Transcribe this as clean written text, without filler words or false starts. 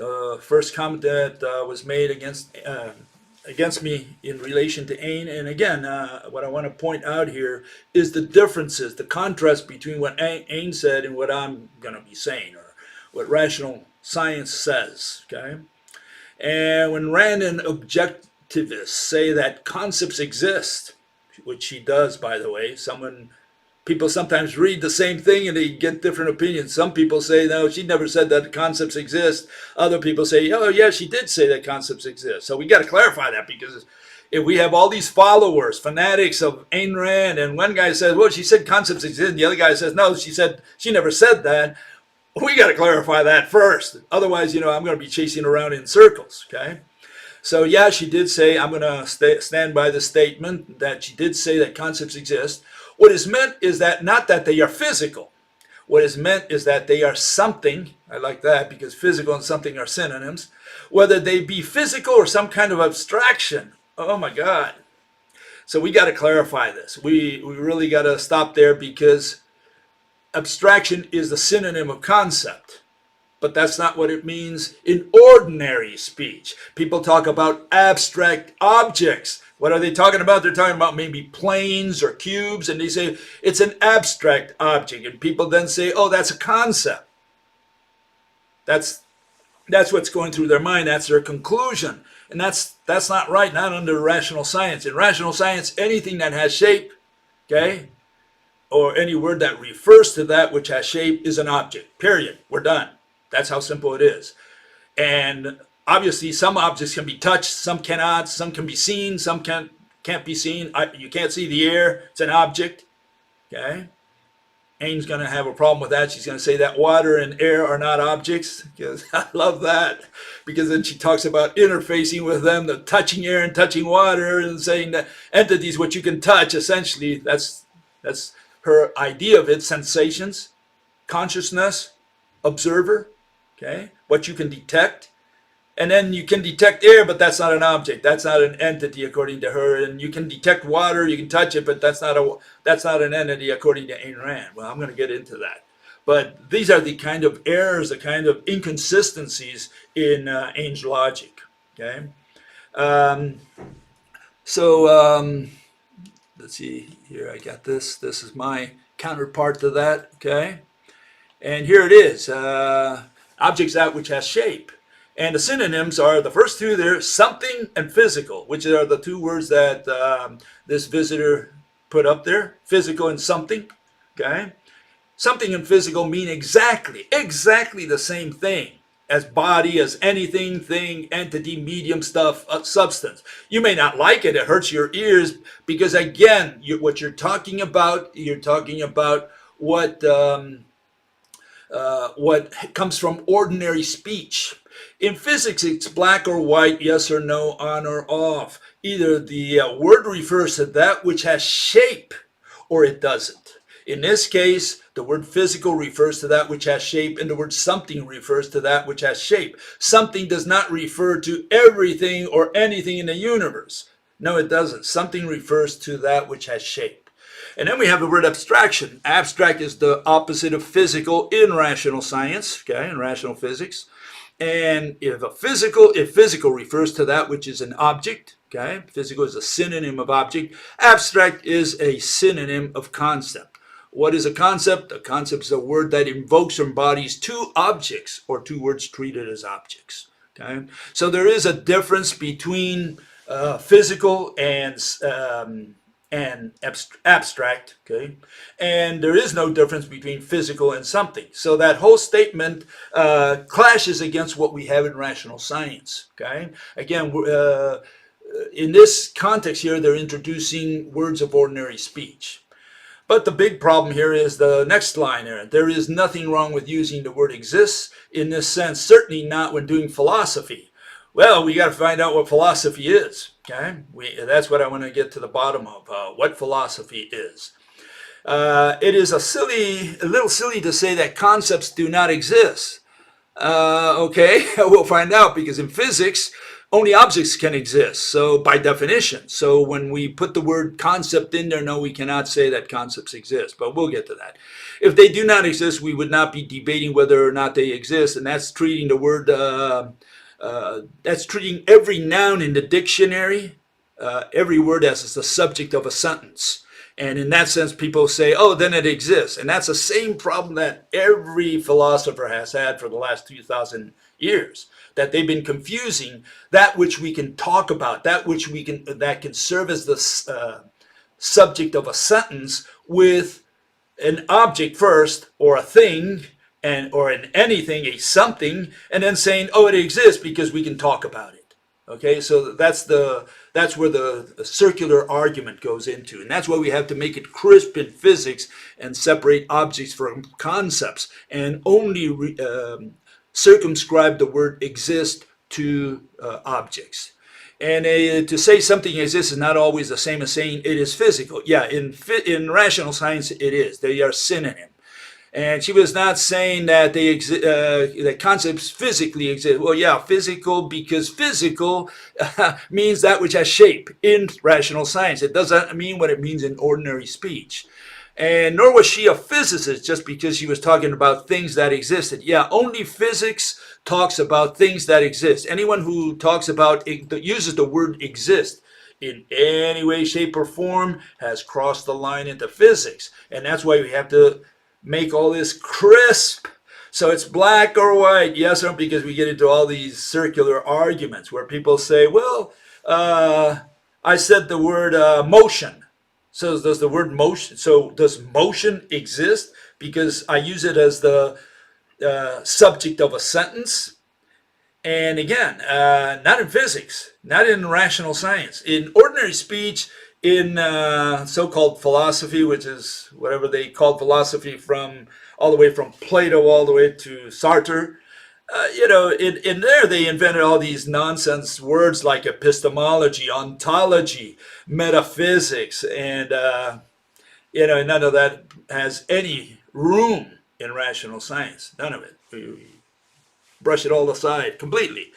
the first comment that was made against me in relation to Ayn. And again, what I want to point out here is the differences, the contrast between what Ayn said and what I'm going to be saying, or what rational science says. Okay, and when Rand and objectivists say that concepts exist, which she does, by the way, people sometimes read the same thing and they get different opinions. Some people say, no, she never said that concepts exist. Other people say, oh, yeah, she did say that concepts exist. So we got to clarify that, because if we have all these followers, fanatics of Ayn Rand, and one guy says, well, she said concepts exist, and the other guy says, no, she never said that. We got to clarify that first. Otherwise, I'm going to be chasing around in circles, okay? So yeah, she did say, I'm going to stand by the statement that she did say that concepts exist. What is meant is that not that they are physical. What is meant is that they are something. I like that, because physical and something are synonyms. Whether they be physical or some kind of abstraction. Oh my God. So we got to clarify this. We really got to stop there, because abstraction is the synonym of concept. But that's not what it means in ordinary speech. People talk about abstract objects. What are they talking about? They're talking about maybe planes or cubes, and they say it's an abstract object. And people then say, oh, that's a concept. That's what's going through their mind. That's their conclusion. And that's not right, not under rational science. In rational science, anything that has shape, okay, or any word that refers to that which has shape is an object, period. We're done. That's how simple it is. And obviously, some objects can be touched, some cannot, some can be seen, some can't be seen. You can't see the air, it's an object. Okay? Ayn's going to have a problem with that. She's going to say that water and air are not objects. Because I love that. Because then she talks about interfacing with them, the touching air and touching water, and saying that entities which you can touch, essentially, that's her idea of it. Sensations, consciousness, observer. Okay, what you can detect. And then you can detect air, but that's not an object. That's not an entity according to her. And you can detect water, you can touch it, but that's not an entity according to Ayn Rand. Well, I'm going to get into that. But these are the kind of errors, the kind of inconsistencies in Ayn's logic. Okay, let's see here. I got this. This is my counterpart to that. Okay, and here it is. Objects that which has shape. And the synonyms are, the first two there, something and physical, which are the two words that this visitor put up there, physical and something, okay? Something and physical mean exactly the same thing as body, as anything, thing, entity, medium, stuff, substance. You may not like it, it hurts your ears, because again, what you're talking about what comes from ordinary speech. In physics, it's black or white, yes or no, on or off. Either the word refers to that which has shape, or it doesn't. In this case, the word physical refers to that which has shape, and the word something refers to that which has shape. Something does not refer to everything or anything in the universe. No, it doesn't. Something refers to that which has shape. And then we have the word abstraction. Abstract is the opposite of physical in rational science, okay, in rational physics. And if physical refers to that which is an object, okay, physical is a synonym of object, abstract is a synonym of concept. What is a concept? A concept is a word that invokes or embodies two objects, or two words treated as objects, okay? So there is a difference between physical and abstract, okay? And there is no difference between physical and something. So that whole statement clashes against what we have in rational science, okay? Again, in this context here, they're introducing words of ordinary speech. But the big problem here is the next line there. There is nothing wrong with using the word exists in this sense, certainly not when doing philosophy. Well, we got to find out what philosophy is. Okay, that's what I want to get to the bottom of, what philosophy is. It is a little silly to say that concepts do not exist. Okay, we'll find out, because in physics, only objects can exist. So by definition, so when we put the word concept in there, no, we cannot say that concepts exist, but we'll get to that. If they do not exist, we would not be debating whether or not they exist, and that's treating the word, that's treating every noun in the dictionary, every word as the subject of a sentence. And in that sense, people say, oh, then it exists. And that's the same problem that every philosopher has had for the last 2,000 years, that they've been confusing that which we can talk about, that can serve as the subject of a sentence, with an object first, or a thing, or an anything, a something, and then saying, oh, it exists because we can talk about it. Okay, so that's where the circular argument goes into, and that's why we have to make it crisp in physics and separate objects from concepts, and only circumscribe the word exist to objects. And to say something exists is not always the same as saying it is physical. Yeah, in rational science it is. They are synonym. And she was not saying that that concepts physically exist. Well, yeah, physical, because physical means that which has shape in rational science. It doesn't mean what it means in ordinary speech. And nor was she a physicist just because she was talking about things that existed. Yeah, only physics talks about things that exist. Anyone who talks about, uses the word exist in any way, shape, or form has crossed the line into physics. And that's why we have to make all this crisp, so it's black or white, yes or no, because we get into all these circular arguments where people say, well, I said the word motion. So does the word motion, so does motion exist because I use it as the subject of a sentence? And again, not in physics, not in rational science. In ordinary speech, in so-called philosophy, which is whatever they called philosophy, from all the way from Plato all the way to Sartre, in there they invented all these nonsense words like epistemology, ontology, metaphysics, and none of that has any room in rational science. None of it. We brush it all aside completely.